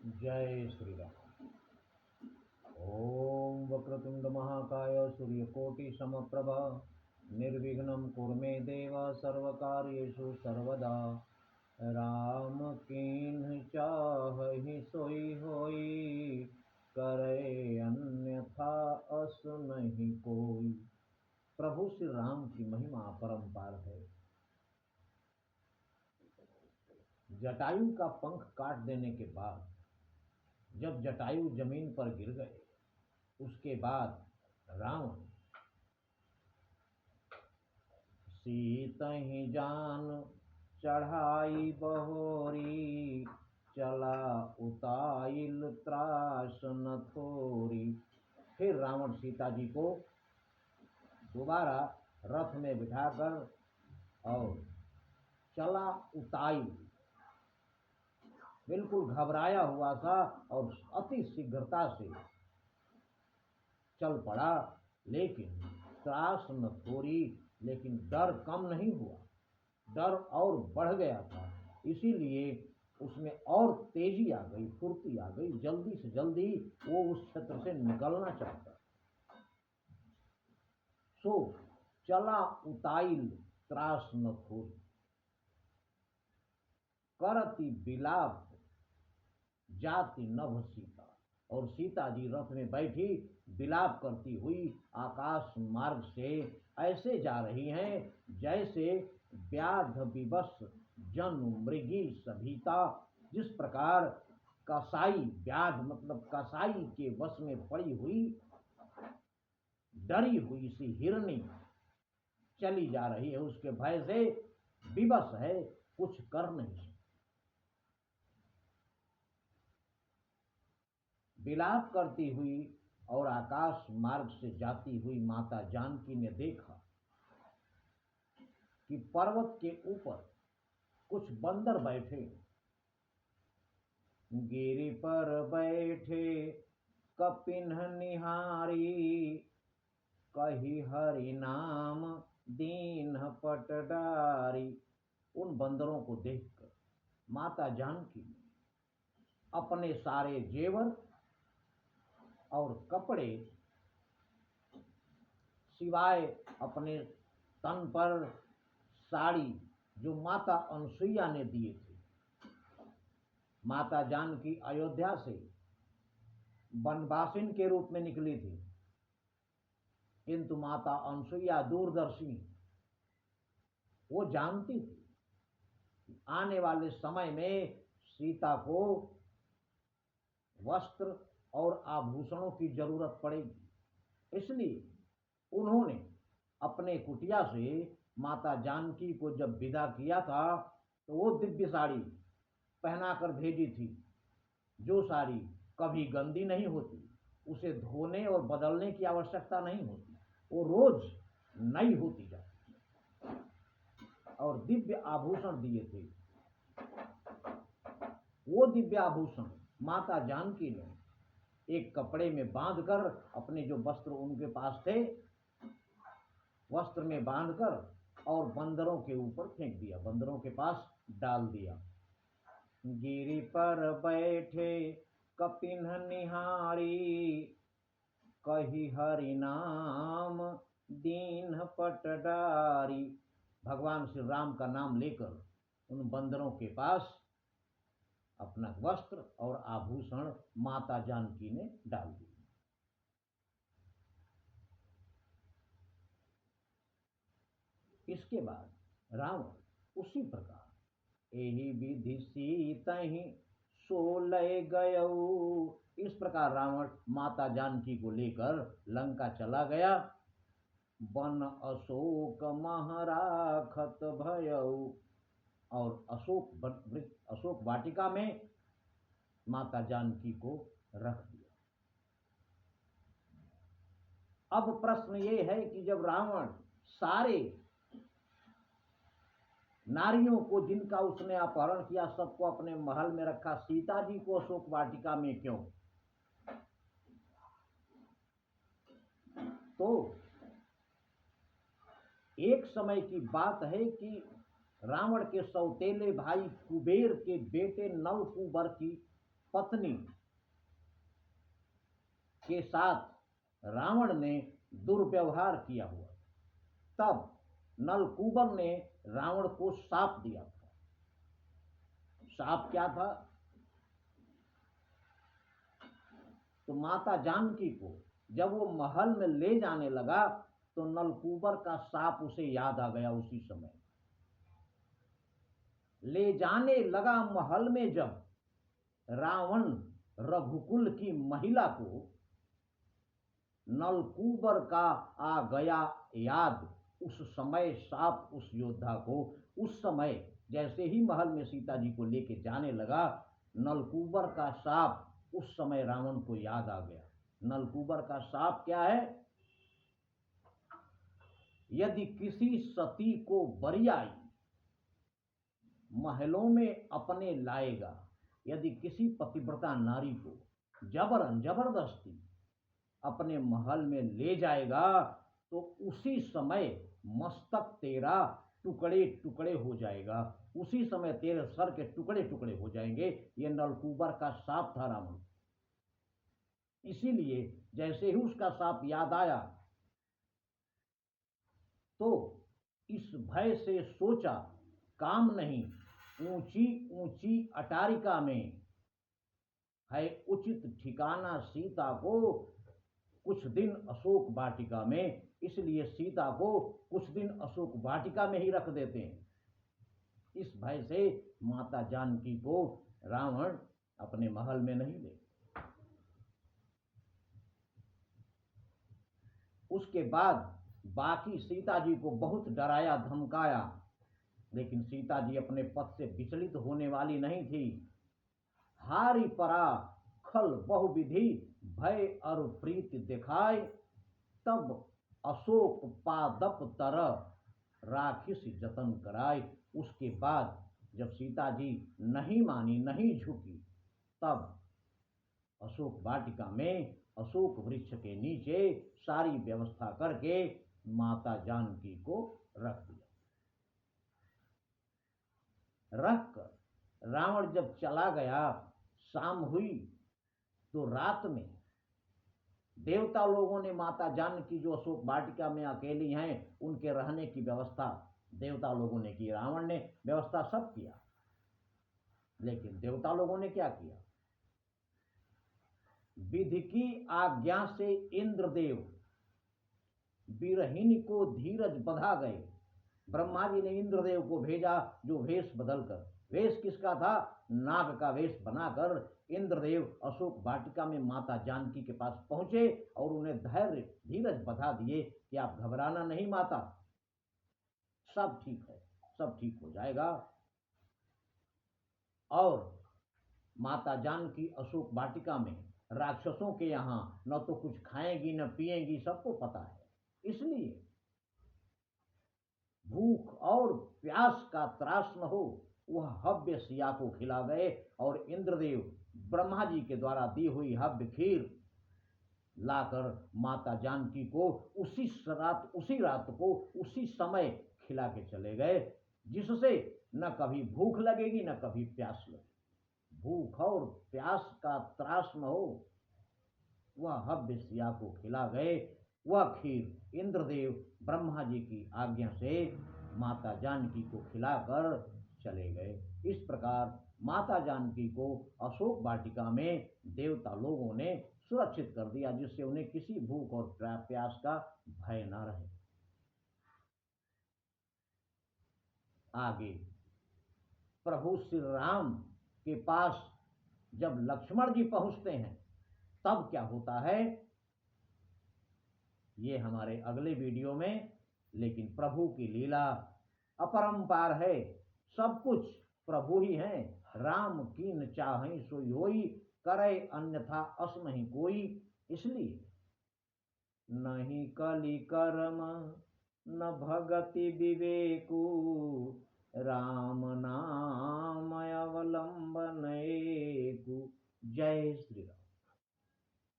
जय श्री राम। ओम वक्रतुंड महाकाय सूर्यकोटि समप्रभ निर्विघ्नं कुरु मे देव सर्वकार्येषु सर्वदा। राम कीन्ह चाहि सोई होई, करे अन्यथा अस नहीं कोई। प्रभु श्री राम की महिमा अपरंपार है। जटायु का पंख काट देने के बाद जब जटायु जमीन पर गिर गए, उसके बाद रावण सीतहि जान चढ़ाई बहोरी, चला उताइल त्रास न थोरी। फिर रावण सीता जी को दोबारा रथ में बिठाकर और चला उताइल, बिल्कुल घबराया हुआ था और अति शीघ्रता से चल पड़ा। लेकिन त्रास न थोरी, लेकिन डर कम नहीं हुआ, डर और बढ़ गया था। इसीलिए उसमें और तेजी आ गई, फुर्ती आ गई, जल्दी से जल्दी वो उस क्षेत्र से निकलना चाहता। सो चला उताइल त्रास न थोरी, करती बिलाप जाति नभ सीता। और सीता जी रथ में बैठी बिलाप करती हुई आकाश मार्ग से ऐसे जा रही हैं जैसे व्याध विवश जन मृगी सभीता। जिस प्रकार कसाई, व्याध मतलब कसाई के वश में पड़ी हुई डरी हुई सी हिरनी चली जा रही है, उसके भय से विवश है, कुछ कर नहीं सकती। विलाप करती हुई और आकाश मार्ग से जाती हुई माता जानकी ने देखा कि पर्वत के ऊपर कुछ बंदर बैठे। गिरि पर बैठे कपिन्ह निहारी, कही हरि नाम दीन पट डारी। उन बंदरों को देखकर माता जानकी ने अपने सारे जेवर और कपड़े सिवाय अपने तन पर साड़ी जो माता अनसुईया ने दिए थे। माता जानकी अयोध्या से वनवासिन के रूप में निकली थी, किंतु माता अनसुईया दूरदर्शी, वो जानती थी आने वाले समय में सीता को वस्त्र और आभूषणों की जरूरत पड़ेगी। इसलिए उन्होंने अपने कुटिया से माता जानकी को जब विदा किया था तो वो दिव्य साड़ी पहनाकर भेजी थी, जो साड़ी कभी गंदी नहीं होती, उसे धोने और बदलने की आवश्यकता नहीं होती, वो रोज नई होती जाती। और दिव्य आभूषण दिए थे। वो दिव्य आभूषण माता जानकी ने एक कपड़े में बांधकर, अपने जो वस्त्र उनके पास थे वस्त्र में बांधकर और बंदरों के ऊपर फेंक दिया, बंदरों के पास डाल दिया। गिरि पर बैठे कपिन्ह निहारी, कही हरि नाम दीन पट डारी। भगवान श्री राम का नाम लेकर उन बंदरों के पास अपना वस्त्र और आभूषण माता जानकी ने डाल दिए। इसके बाद रावण उसी प्रकार एहि विधि सीतहि सो लय गयऊ। इस प्रकार रावण माता जानकी को लेकर लंका चला गया। वन अशोक महराखत भयऊ, और अशोक वाटिका में माता जानकी को रख दिया। अब प्रश्न ये है कि जब रावण सारे नारियों को जिनका उसने अपहरण किया सबको अपने महल में रखा, सीता जी को अशोक वाटिका में क्यों? तो एक समय की बात है कि रावण के सौतेले भाई कुबेर के बेटे नल कुंवर की पत्नी के साथ रावण ने दुर्व्यवहार किया हुआ, तब नलकूबर ने रावण को शाप दिया था। शाप क्या था? तो माता जानकी को जब वो महल में ले जाने लगा तो नलकूबर का शाप उसे याद आ गया। उसी समय ले जाने लगा महल में, जब रावण रघुकुल की महिला को नलकूबर का आ गया याद। उस समय शाप उस योद्धा को, उस समय जैसे ही महल में सीता जी को लेके जाने लगा, नलकूबर का शाप उस समय रावण को याद आ गया। नलकूबर का शाप क्या है? यदि किसी सती को बरियाई महलों में अपने लाएगा, यदि किसी पतिव्रता नारी को जबरन जबरदस्ती अपने महल में ले जाएगा, तो उसी समय मस्तक तेरा टुकड़े टुकड़े हो जाएगा, उसी समय तेरे सर के टुकड़े टुकड़े हो जाएंगे। ये नलकूबर का शाप था रावण। इसीलिए जैसे ही उसका शाप याद आया तो इस भय से सोचा, काम नहीं, ऊंची ऊंची अटारिका में है उचित ठिकाना सीता को, कुछ दिन अशोक वाटिका में। इसलिए सीता को कुछ दिन अशोक वाटिका में ही रख देते हैं। इस भय से माता जानकी को रावण अपने महल में नहीं ले। उसके बाद बाकी सीता जी को बहुत डराया धमकाया, लेकिन सीता जी अपने पथ से विचलित होने वाली नहीं थी। हारी परा खल बहुविधि भय और प्रीति दिखाए, तब अशोक पादप तर राखिस जतन कराए। उसके बाद जब सीता जी नहीं मानी, नहीं झुकी, तब अशोक वाटिका में अशोक वृक्ष के नीचे सारी व्यवस्था करके माता जानकी को रख दिया। रख कर रावण जब चला गया, शाम हुई, तो रात में देवता लोगों ने माता जानकी जो अशोक वाटिका में अकेली हैं, उनके रहने की व्यवस्था देवता लोगों ने की। रावण ने व्यवस्था सब किया, लेकिन देवता लोगों ने क्या किया? विधि की आज्ञा से इंद्रदेव बिरहिनी को धीरज बधा गए। ब्रह्मा जी ने इंद्रदेव को भेजा, जो वेश बदलकर, वेश किसका था? नाग का वेश बनाकर इंद्रदेव अशोक वाटिका में माता जानकी के पास पहुंचे और उन्हें धैर्य धीरज बधा दिए कि आप घबराना नहीं माता, सब ठीक है, सब ठीक हो जाएगा। और माता जानकी अशोक वाटिका में राक्षसों के यहाँ न तो कुछ खाएंगी न पिएंगी, सबको पता है। इसलिए भूख और प्यास का त्रास न हो, वह हव्य सिया को खिला गए और इंद्रदेव ब्रह्मा जी के द्वारा दी हुई हव्य खीर लाकर माता जानकी को उसी रात को उसी समय खिला के चले गए, जिससे न कभी भूख लगेगी न कभी प्यास लगेगी। भूख और प्यास का त्रास न हो, वह हव्य सिया को खिला गए। वह खीर इंद्रदेव ब्रह्मा जी की आज्ञा से माता जानकी को खिलाकर चले गए। इस प्रकार माता जानकी को अशोक वाटिका में देवता लोगों ने सुरक्षित कर दिया, जिससे उन्हें किसी भूख और प्यास का भय न रहे। आगे प्रभु श्री राम के पास जब लक्ष्मण जी पहुंचते हैं, तब क्या होता है, ये हमारे अगले वीडियो में। लेकिन प्रभु की लीला अपरंपार है, सब कुछ प्रभु ही हैं। राम कीन चाहे सो योई, करे अन्यथा अस नहीं कोई। इसलिए नहीं कलि कर्म न भगति विवेकु, राम नाम अवलंबन एकु। जय श्री राम।